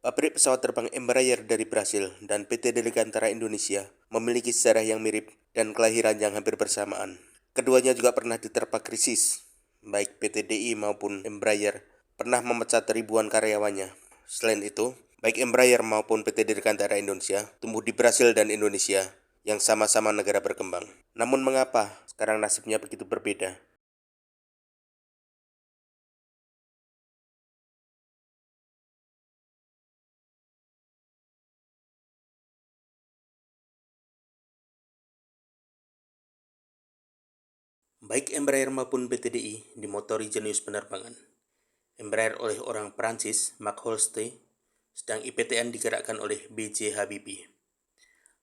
Pabrik pesawat terbang Embraer dari Brasil dan PT Dirgantara Indonesia memiliki sejarah yang mirip dan kelahiran yang hampir bersamaan. Keduanya juga pernah diterpa krisis, baik PT DI maupun Embraer pernah memecat ribuan karyawannya. Selain itu, baik Embraer maupun PT Dirgantara Indonesia tumbuh di Brasil dan Indonesia yang sama-sama negara berkembang. Namun mengapa sekarang nasibnya begitu berbeda? Baik Embraer maupun PT DI dimotori jenius penerbangan. Embraer oleh orang Prancis, Mark Holste, sedang IPTN digerakkan oleh B.J. Habibie.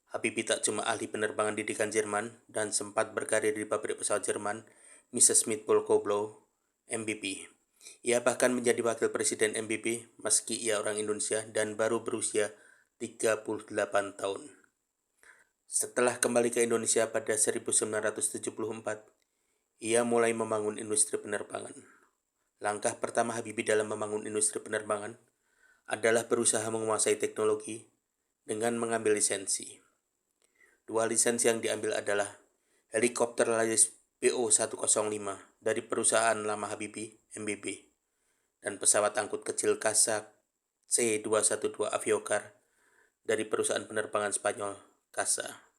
Habibie tak cuma ahli penerbangan didikan Jerman dan sempat berkarir di pabrik pesawat Jerman, Mrs. Smith Volkoblow, MBP. Ia bahkan menjadi wakil presiden MBP meski ia orang Indonesia dan baru berusia 38 tahun. Setelah kembali ke Indonesia pada 1974, ia mulai membangun industri penerbangan. Langkah pertama Habibie dalam membangun industri penerbangan adalah berusaha menguasai teknologi dengan mengambil lisensi. Dua lisensi yang diambil adalah helikopter Laris PO-105 dari perusahaan lama Habibie, MBB, dan pesawat angkut kecil Casa C-212 Aviocar dari perusahaan penerbangan Spanyol, CASA.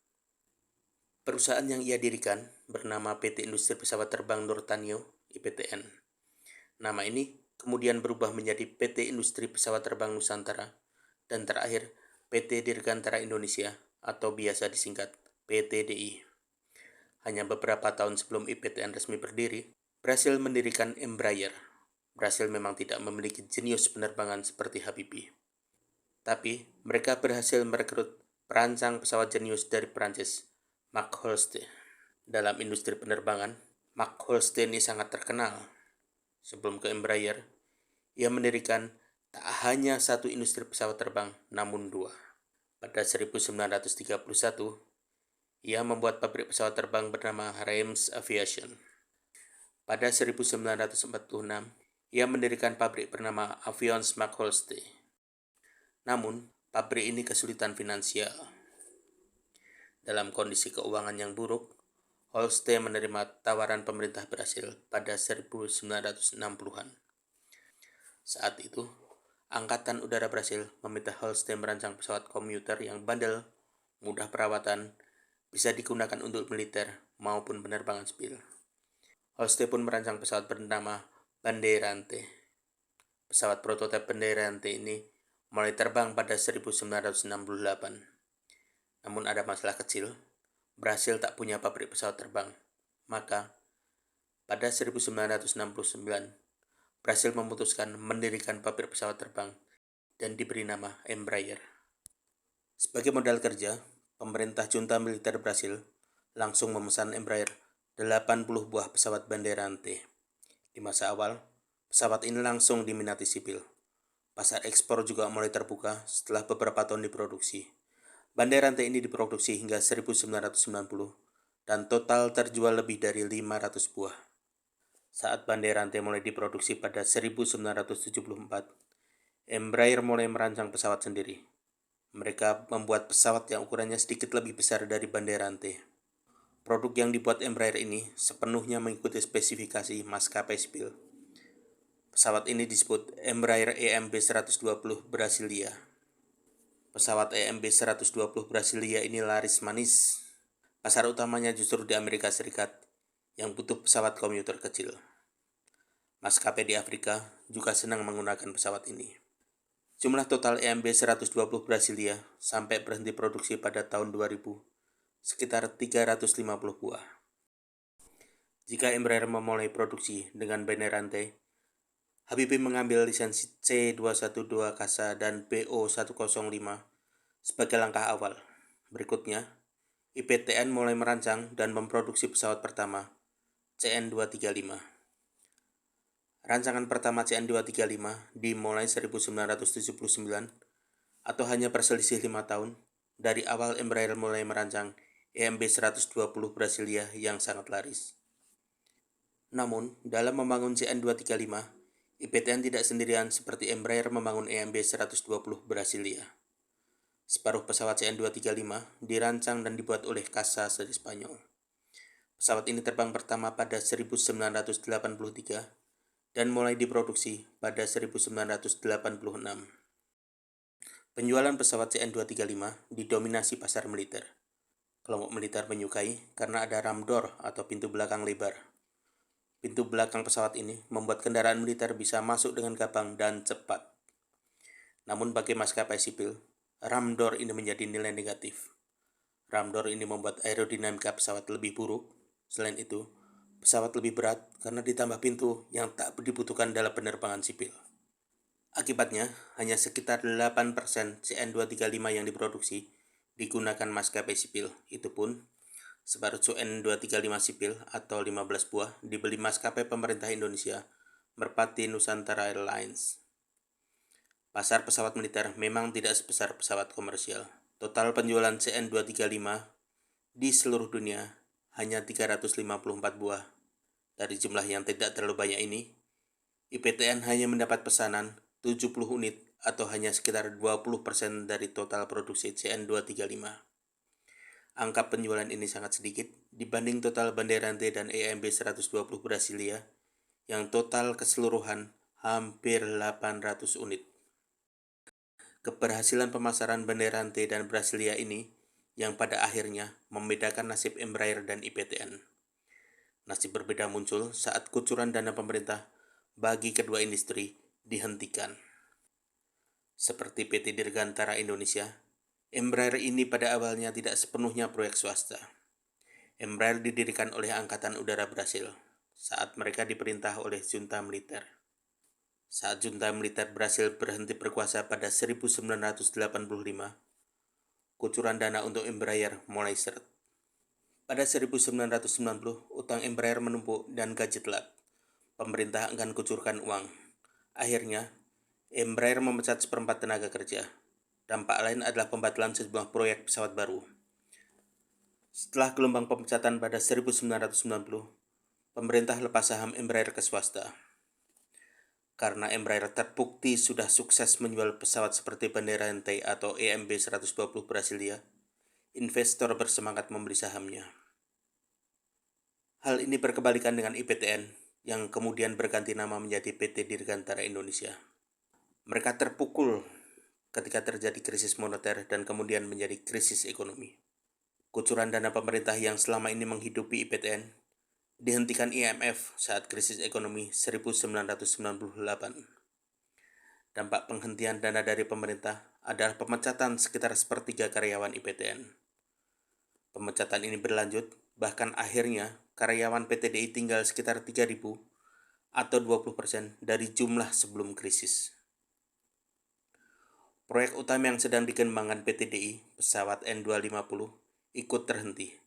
Perusahaan yang ia dirikan bernama PT Industri Pesawat Terbang Nurtanio, IPTN. Nama ini kemudian berubah menjadi PT Industri Pesawat Terbang Nusantara dan terakhir PT Dirgantara Indonesia atau biasa disingkat PTDI. Hanya beberapa tahun sebelum IPTN resmi berdiri, Brasil mendirikan Embraer. Brasil memang tidak memiliki jenius penerbangan seperti Habibie. Tapi mereka berhasil merekrut perancang pesawat jenius dari Prancis, Mark Holste. Dalam industri penerbangan, Mark Holste ini sangat terkenal. Sebelum ke Embraer, ia mendirikan tak hanya satu industri pesawat terbang, namun dua. Pada 1931, ia membuat pabrik pesawat terbang bernama Reims Aviation. Pada 1946, ia mendirikan pabrik bernama Avions Mark Holste. Namun, pabrik ini kesulitan finansial. Dalam kondisi keuangan yang buruk, Holste menerima tawaran pemerintah Brasil pada 1960-an. Saat itu, Angkatan Udara Brasil meminta Holste merancang pesawat komuter yang bandel, mudah perawatan, bisa digunakan untuk militer maupun penerbangan sipil. Holste pun merancang pesawat bernama Bandeirante. Pesawat prototipe Bandeirante ini mulai terbang pada 1968. Namun ada masalah kecil, Brasil tak punya pabrik pesawat terbang. Maka, pada 1969, Brasil memutuskan mendirikan pabrik pesawat terbang dan diberi nama Embraer. Sebagai modal kerja, pemerintah junta militer Brasil langsung memesan Embraer 80 buah pesawat Bandeirante. Di masa awal, pesawat ini langsung diminati sipil. Pasar ekspor juga mulai terbuka setelah beberapa tahun diproduksi. Bandeirante ini diproduksi hingga 1990 dan total terjual lebih dari 500 buah. Saat Bandeirante mulai diproduksi pada 1974, Embraer mulai merancang pesawat sendiri. Mereka membuat pesawat yang ukurannya sedikit lebih besar dari Bandeirante. Produk yang dibuat Embraer ini sepenuhnya mengikuti spesifikasi maskapai sipil. Pesawat ini disebut Embraer EMB-120 Brasilia. Pesawat EMB-120 Brasilia ini laris manis. Pasar utamanya justru di Amerika Serikat yang butuh pesawat komuter kecil. Maskapai di Afrika juga senang menggunakan pesawat ini. Jumlah total EMB-120 Brasilia sampai berhenti produksi pada tahun 2000, sekitar 350 buah. Jika Embraer memulai produksi dengan Bandeirante, Habibie mengambil lisensi C-212 CASA dan PO-105 sebagai langkah awal. Berikutnya, IPTN mulai merancang dan memproduksi pesawat pertama, CN-235. Rancangan pertama CN-235 dimulai 1979 atau hanya berselisih 5 tahun dari awal Embraer mulai merancang EMB-120 Brasilia yang sangat laris. Namun, dalam membangun CN-235, IPTN tidak sendirian seperti Embraer membangun EMB 120 Brasilia. Separuh pesawat CN235 dirancang dan dibuat oleh Casa dari Spanyol. Pesawat ini terbang pertama pada 1983 dan mulai diproduksi pada 1986. Penjualan pesawat CN235 didominasi pasar militer. Kelompok militer menyukai karena ada ramdor atau pintu belakang lebar. Pintu belakang pesawat ini membuat kendaraan militer bisa masuk dengan gampang dan cepat. Namun bagi maskapai sipil, ramdor ini menjadi nilai negatif. Ramdor ini membuat aerodinamika pesawat lebih buruk. Selain itu, pesawat lebih berat karena ditambah pintu yang tak dibutuhkan dalam penerbangan sipil. Akibatnya, hanya sekitar 8% CN235 yang diproduksi digunakan maskapai sipil. Itu pun, separuh CN235 sipil atau 15 buah dibeli maskapai pemerintah Indonesia, Merpati Nusantara Airlines. Pasar pesawat militer memang tidak sebesar pesawat komersial. Total penjualan CN235 di seluruh dunia hanya 354 buah. Dari jumlah yang tidak terlalu banyak ini, IPTN hanya mendapat pesanan 70 unit atau hanya sekitar 20% dari total produksi CN235. Angka penjualan ini sangat sedikit dibanding total Bandeirante dan EMB 120 Brasilia yang total keseluruhan hampir 800 unit. Keberhasilan pemasaran Bandeirante dan Brasilia ini yang pada akhirnya membedakan nasib Embraer dan IPTN. Nasib berbeda muncul saat kucuran dana pemerintah bagi kedua industri dihentikan. Seperti PT Dirgantara Indonesia, Embraer ini pada awalnya tidak sepenuhnya proyek swasta. Embraer didirikan oleh Angkatan Udara Brasil saat mereka diperintah oleh junta militer. Saat junta militer Brasil berhenti berkuasa pada 1985, kucuran dana untuk Embraer mulai seret. Pada 1990, utang Embraer menumpuk dan gaji telat. Pemerintah enggan kucurkan uang. Akhirnya, Embraer memecat seperempat tenaga kerja. Dampak lain adalah pembatalan sejumlah proyek pesawat baru. Setelah gelombang pemecatan pada 1990, pemerintah lepas saham Embraer ke swasta. Karena Embraer terbukti sudah sukses menjual pesawat seperti Bandeirante atau EMB 120 Brasilia, investor bersemangat membeli sahamnya. Hal ini berkebalikan dengan IPTN yang kemudian berganti nama menjadi PT Dirgantara Indonesia. Mereka terpukul ketika terjadi krisis moneter dan kemudian menjadi krisis ekonomi. Kucuran dana pemerintah yang selama ini menghidupi IPTN dihentikan IMF saat krisis ekonomi 1998. Dampak penghentian dana dari pemerintah adalah pemecatan sekitar sepertiga karyawan IPTN. Pemecatan ini berlanjut, bahkan akhirnya karyawan PTDI tinggal sekitar 3.000 atau 20% dari jumlah sebelum krisis. Proyek utama yang sedang dikembangkan PTDI, pesawat N250, ikut terhenti.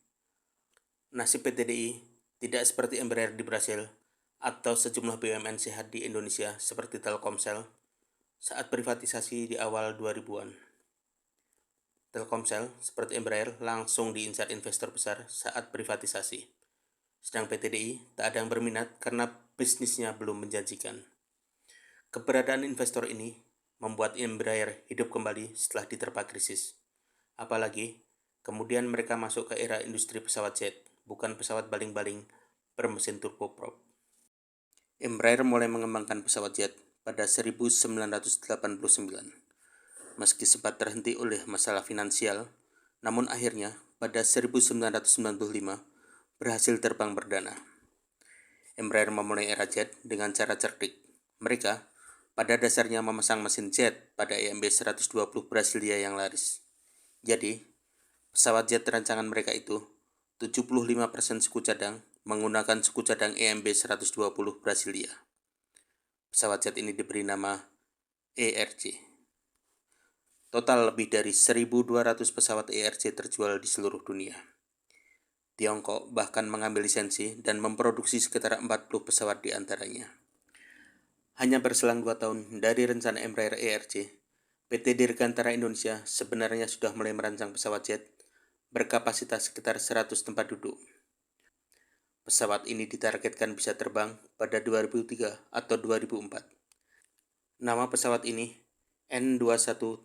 Nasib PTDI tidak seperti Embraer di Brasil atau sejumlah BUMN sehat di Indonesia seperti Telkomsel saat privatisasi di awal 2000-an. Telkomsel seperti Embraer langsung diincar investor besar saat privatisasi. Sedang PTDI tak ada yang berminat karena bisnisnya belum menjanjikan. Keberadaan investor ini membuat Embraer hidup kembali setelah diterpa krisis. Apalagi, kemudian mereka masuk ke era industri pesawat jet, bukan pesawat baling-baling bermesin turboprop. Embraer mulai mengembangkan pesawat jet pada 1989. Meski sempat terhenti oleh masalah finansial, namun akhirnya pada 1995 berhasil terbang perdana. Embraer memulai era jet dengan cara cerdik. Mereka pada dasarnya memasang mesin jet pada EMB 120 Brasilia yang laris. Jadi, pesawat jet rancangan mereka itu 75% suku cadang menggunakan suku cadang EMB 120 Brasilia. Pesawat jet ini diberi nama ERJ. Total lebih dari 1.200 pesawat ERJ terjual di seluruh dunia. Tiongkok bahkan mengambil lisensi dan memproduksi sekitar 40 pesawat di antaranya. Hanya berselang 2 tahun dari rencana Embraer ERJ, PT Dirgantara Indonesia sebenarnya sudah mulai merancang pesawat jet berkapasitas sekitar 100 tempat duduk. Pesawat ini ditargetkan bisa terbang pada 2003 atau 2004. Nama pesawat ini N2130.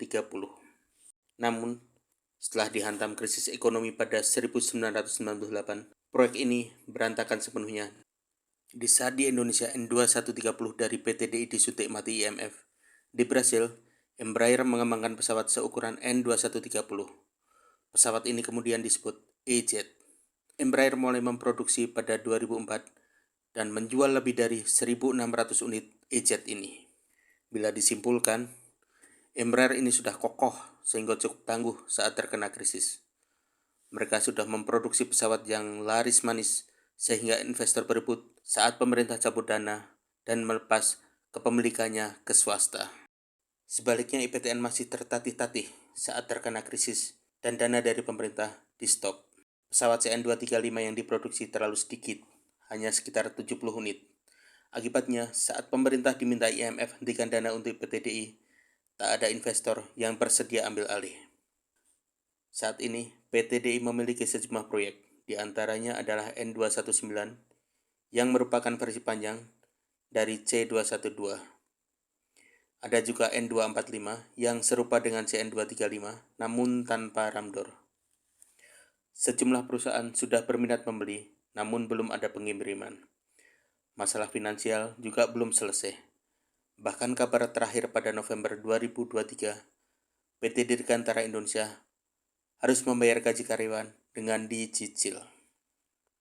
Namun, setelah dihantam krisis ekonomi pada 1998, proyek ini berantakan sepenuhnya. Di saat di Indonesia N2130 dari PT DI disuntik mati IMF, di Brasil, Embraer mengembangkan pesawat seukuran N2130. Pesawat ini kemudian disebut E-Jet. Embraer mulai memproduksi pada 2004 dan menjual lebih dari 1.600 unit E-Jet ini. Bila disimpulkan, Embraer ini sudah kokoh sehingga cukup tangguh saat terkena krisis. Mereka sudah memproduksi pesawat yang laris manis sehingga investor berebut saat pemerintah cabut dana dan melepas kepemilikannya ke swasta. Sebaliknya IPTN masih tertatih-tatih saat terkena krisis dan dana dari pemerintah di stop. Pesawat CN235 yang diproduksi terlalu sedikit, hanya sekitar 70 unit. Akibatnya, saat pemerintah diminta IMF hentikan dana untuk PT DI, tak ada investor yang bersedia ambil alih. Saat ini, PT DI memiliki sejumlah proyek, di antaranya adalah N219 yang merupakan versi panjang dari C212. Ada juga N245 yang serupa dengan CN235 namun tanpa ramdor. Sejumlah perusahaan sudah berminat membeli, namun belum ada pengiriman. Masalah finansial juga belum selesai. Bahkan kabar terakhir pada November 2023, PT Dirgantara Indonesia harus membayar gaji karyawan dengan dicicil.